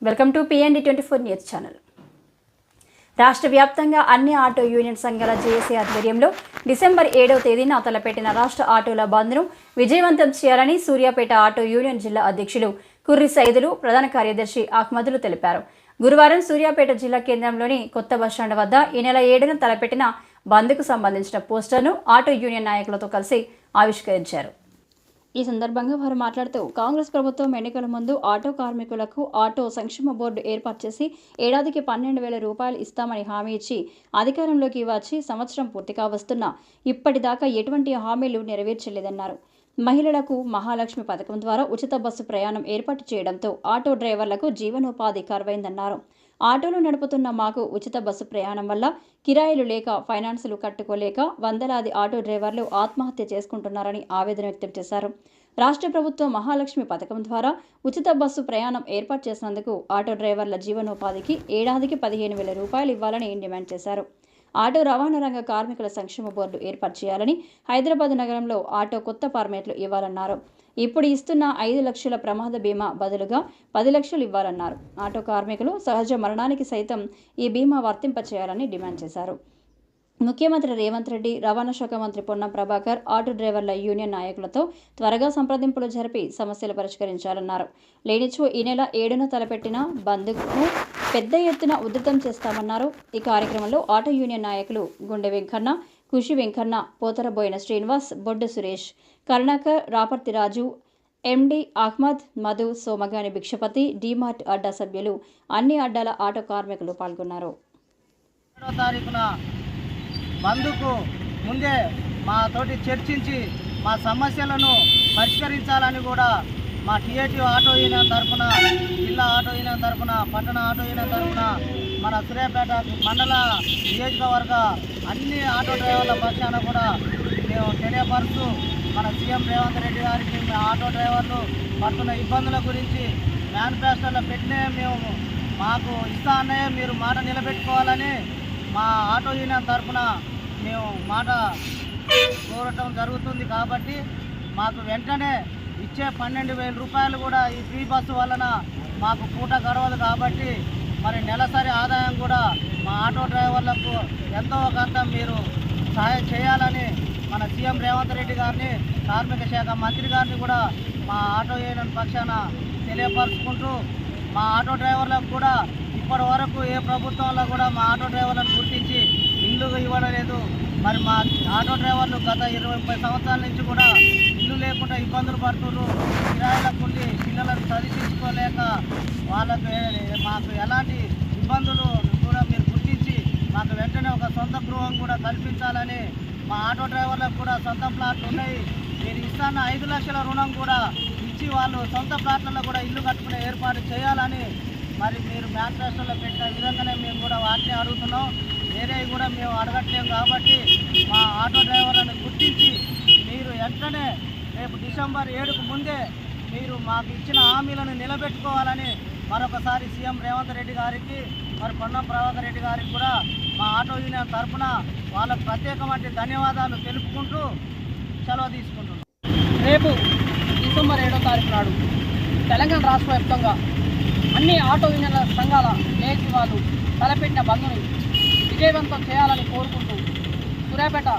Welcome to PND24 news channel. రాష్ట్ర వ్యాప్తంగా అన్ని ఆటో యూనియన్ సంఘాల జేఏసీ ఆధ్వర్యంలో డిసెంబర్ 7వ తేదీన తలపెట్టిన రాష్ట్ర ఆటోల బంద్ను విజయవంతం చేయాలని సూర్యాపేట ఆటో యూనియన్ జిల్లా అధ్యక్షులు కుర్రి సైదులు, ప్రధాన కార్యదర్శి అహ్మదులు తెలిపారు. గురువారం సూర్యాపేట జిల్లా కేంద్రంలోని కొత్త బస్టాండ్ వద్ద ఈ నెల 7న తలపెట్టిన బంద్కు సంబంధించిన పోస్టర్ను ఆటో యూనియన్ నాయకులతో కలిసి ఆవిష్కరించారు. ఈ సందర్భంగా వారు మాట్లాడుతూ కాంగ్రెస్ ప్రభుత్వం ఎన్నికల ముందు ఆటో కార్మికులకు ఆటో సంక్షేమ బోర్డు ఏర్పాటు చేసి ఏడాదికి 12,000 రూపాయలు ఇస్తామని హామీ ఇచ్చి అధికారంలోకి వచ్చి సంవత్సరం పూర్తిగా వస్తున్నా ఇప్పటిదాకా ఎటువంటి హామీలు నెరవేర్చలేదన్నారు. మహిళలకు మహాలక్ష్మి పథకం ద్వారా ఉచిత బస్సు ప్రయాణం ఏర్పాటు చేయడంతో ఆటో డ్రైవర్లకు జీవనోపాధి కరువైందన్నారు. ఆటోలు నడుపుతున్న మాకు ఉచిత బస్సు ప్రయాణం వల్ల కిరాయిలు లేక ఫైనాన్సులు కట్టుకోలేక వందలాది ఆటో డ్రైవర్లు ఆత్మహత్య చేసుకుంటున్నారని ఆవేదన వ్యక్తం చేశారు. రాష్ట్ర ప్రభుత్వం మహాలక్ష్మి పథకం ద్వారా ఉచిత బస్సు ప్రయాణం ఏర్పాటు చేసినందుకు ఆటో డ్రైవర్ల జీవనోపాధికి ఏడాదికి 15,000 రూపాయలు ఇవ్వాలని డిమాండ్ చేశారు. ఆటో రవాణా రంగ కార్మికుల సంక్షేమ బోర్డు ఏర్పాటు చేయాలని, హైదరాబాద్ నగరంలో ఆటో కొత్త పర్మిట్లు ఇవ్వాలన్నారు. ఇప్పుడు ఇస్తున్న 5 లక్షల ప్రమాద బీమా బదులుగా 10 లక్షలు ఇవ్వాలన్నారు. ఆటో కార్మికులు సహజ మరణానికి సైతం ఈ బీమా వర్తింపచేయాలని డిమాండ్ చేశారు. ముఖ్యమంత్రి రేవంత్ రెడ్డి, రవాణా శాఖ మంత్రి పొన్నం ప్రభాకర్ ఆటో డ్రైవర్ల యూనియన్ నాయకులతో త్వరగా సంప్రదింపులు జరిపి సమస్యలు పరిష్కరించాలన్నారు. లేనిచో ఈ నెల 7న తలపెట్టిన బంద్కు పెద్ద ఎత్తున ఉధృతం చేస్తామన్నారు. ఈ కార్యక్రమంలో ఆటో యూనియన్ నాయకులు గుండె వెంకన్న, కుషి వెంకన్న, పోతరబోయిన శ్రీనివాస్, బొడ్డు సురేష్, కరుణాకర్, రాపర్తి రాజు, ఎండి అహ్మద్, మధు, సోమగాని భిక్షపతి, డిమార్ట్ అడ్డా సభ్యులు, అన్ని అడ్డాల ఆటో కార్మికులు పాల్గొన్నారు. బంధుకు ముందే మాతోటి చర్చించి మా సమస్యలను పరిష్కరించాలని కూడా మా టీఏటీ ఆటో యూనియన్ తరఫున, జిల్లా ఆటో యూనియన్ తరఫున, పట్టణ ఆటో యూనియన్ తరఫున, మన సూర్యాపేట మండల నియోజకవర్గ అన్ని ఆటో డ్రైవర్ల పక్షాన కూడా మేము తెలియపరుస్తూ మన సీఎం రేవంత్ రెడ్డి గారికి ఆటో డ్రైవర్లు పడుతున్న ఇబ్బందుల గురించి మేనిఫెస్టోలో పెట్టినే మేము మాకు ఇస్తా అన్నయ్య మీరు మాట నిలబెట్టుకోవాలని మా ఆటో యూనియన్ తరఫున మేము మాట కోరటం జరుగుతుంది. కాబట్టి మాకు వెంటనే ఇచ్చే 12,000 రూపాయలు కూడా ఈ ఫ్రీ బస్సు వలన మాకు పూట గడవదు. కాబట్టి మరి నెలసరి ఆదాయం కూడా మా ఆటో డ్రైవర్లకు ఎంతో కొంత మీరు సహాయం చేయాలని మన సీఎం రేవంత్ రెడ్డి గారిని, కార్మిక శాఖ మంత్రి గారిని కూడా మా ఆటో యూనియన్ పక్షాన తెలియపరుచుకుంటూ మా ఆటో డ్రైవర్లకు కూడా ఇప్పటి వరకు ఏ ప్రభుత్వంలో కూడా మా ఆటో డ్రైవర్లను గుర్తించి ఇల్లు ఇవ్వడం లేదు. మరి మా ఆటో డ్రైవర్లు గత 20-30 సంవత్సరాల నుంచి కూడా ఇల్లు లేకుండా ఇబ్బందులు పడుతున్నారు. కిరాయిలకు ఉండి పిల్లలను చదివించుకోలేక వాళ్ళకు మాకు ఎలాంటి ఇబ్బందులు కూడా మీరు గుర్తించి మాకు వెంటనే ఒక సొంత గృహం కూడా కల్పించాలని, మా ఆటో డ్రైవర్లకు కూడా సొంత ప్లాట్లు ఉన్నాయి, మీరు ఇస్తున్న 5 లక్షల రుణం కూడా ఇచ్చి వాళ్ళు సొంత ప్లాట్లలో కూడా ఇల్లు కట్టుకునే ఏర్పాటు చేయాలని మరి మీరు మేనిఫెస్టోలో పెట్టిన విధంగానే మేము కూడా వాటిని అడుగుతున్నాం. వేరే కూడా మేము అడగట్లేము. కాబట్టి మా ఆటో డ్రైవర్లను గుర్తించి మీరు వెంటనే రేపు డిసెంబర్ 7కు ముందే మీరు మాకు ఇచ్చిన హామీలను నిలబెట్టుకోవాలని మరొకసారి సీఎం రేవంత్ రెడ్డి గారికి, మరి పొన్నం ప్రభాకర్ రెడ్డి గారికి కూడా మా ఆటో యూనియన్ తరఫున వాళ్ళకు ప్రత్యేకమైన ధన్యవాదాలు తెలుపుకుంటూ సెలవు తీసుకుంటున్నాం. రేపు డిసెంబర్ 7వ తారీఖు నాడు తెలంగాణ రాష్ట్ర వ్యాప్తంగా అన్ని ఆటో యూనియన్ల సంఘాల జేఏసీ వాళ్ళు తలపెట్టిన బంద్ని విజయవంతం చేయాలని కోరుకుంటూ సూర్యాపేట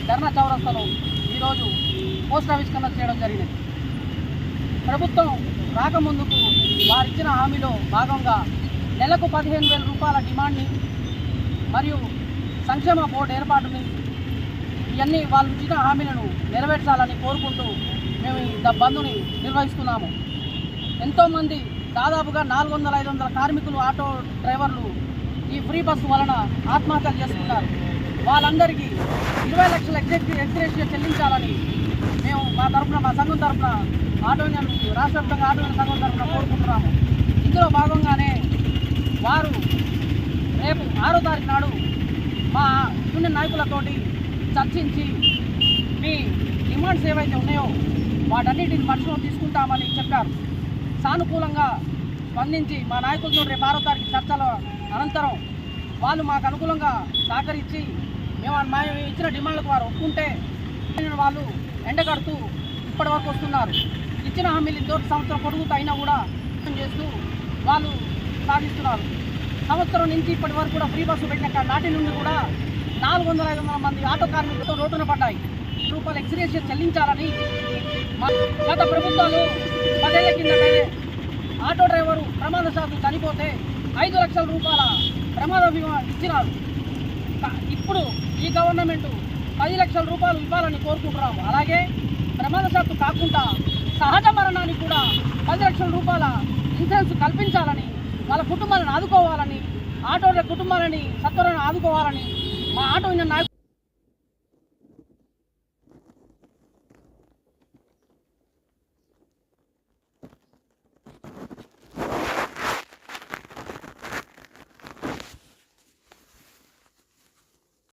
ధర్నా చౌరస్తాలో ఈరోజు పోస్టర్ ఆవిష్కరణ చేయడం జరిగింది. ప్రభుత్వం రాకముందుకు వారిచ్చిన హామీలో భాగంగా నెలకు 15,000 రూపాయల డిమాండ్ని మరియు సంక్షేమ బోర్డు ఏర్పాటుని ఇవన్నీ వాళ్ళు ఇచ్చిన హామీలను నెరవేర్చాలని కోరుకుంటూ మేము ఈ బంద్ని నిర్వహిస్తున్నాము. ఎంతోమంది దాదాపుగా 400-500 కార్మికులు, ఆటో డ్రైవర్లు ఈ ఫ్రీ బస్సు వలన ఆత్మహత్యలు చేసుకున్నారు. వాళ్ళందరికీ 20 లక్షల ఎక్స్గ్రేషియా చెల్లించాలని మేము మా సంఘం తరఫున ఆటో యూనియన్ రాష్ట్ర వ్యాప్తంగా ఆటో యూనియన్ సంఘం తరఫున కోరుకుంటున్నాము. ఇందులో భాగంగానే వారు రేపు 6వ తారీఖు నాడు మా యూనియన్ నాయకులతోటి చర్చించి మీ డిమాండ్స్ ఏవైతే ఉన్నాయో వాటన్నిటిని పరిశీలన తీసుకుంటామని చెప్పారు. సానుకూలంగా స్పందించి మా నాయకులతో రేపు 6వ తారీఖు చర్చల అనంతరం వాళ్ళు మాకు అనుకూలంగా సహకరించి మేము ఇచ్చిన డిమాండ్లకు వారు ఒప్పుకుంటే వాళ్ళు ఎండగడుతూ ఇప్పటి వరకు వస్తున్నారు. ఇచ్చిన హామీలు ఇంతవరకు సంవత్సరం పొడుగుతూ అయినా కూడా చేస్తూ వాళ్ళు సాగిస్తున్నారు. సంవత్సరం నుంచి ఇప్పటి వరకు కూడా ఫ్రీ బస్సు పెట్టిన నాటి నుండి కూడా 400-500 మంది ఆటో కార్మికులతో రోడ్డున పడ్డాయి. రూపాయలు ఎక్స్గ్రేషియా చెల్లించాలని గత ప్రభుత్వాలు 10 ఏళ్ల కిందటే ఆటో డ్రైవరు ప్రమాదశాత్తు చనిపోతే 5 లక్షల రూపాయల ప్రమాద బీమా ఇచ్చినారు. ఇప్పుడు ఈ గవర్నమెంట్ 10 లక్షల రూపాయలు ఇవ్వాలని కోరుకుంటున్నాము. అలాగే ప్రమాదశాత్తు కాకుండా సహజ మరణానికి కూడా 10 లక్షల రూపాయల ఇన్సూరెన్స్ కల్పించాలని, వాళ్ళ కుటుంబాలను ఆదుకోవాలని, ఆటో కుటుంబాలని సత్వరం ఆదుకోవాలని మా ఆటో యూనియన్ నాయకులు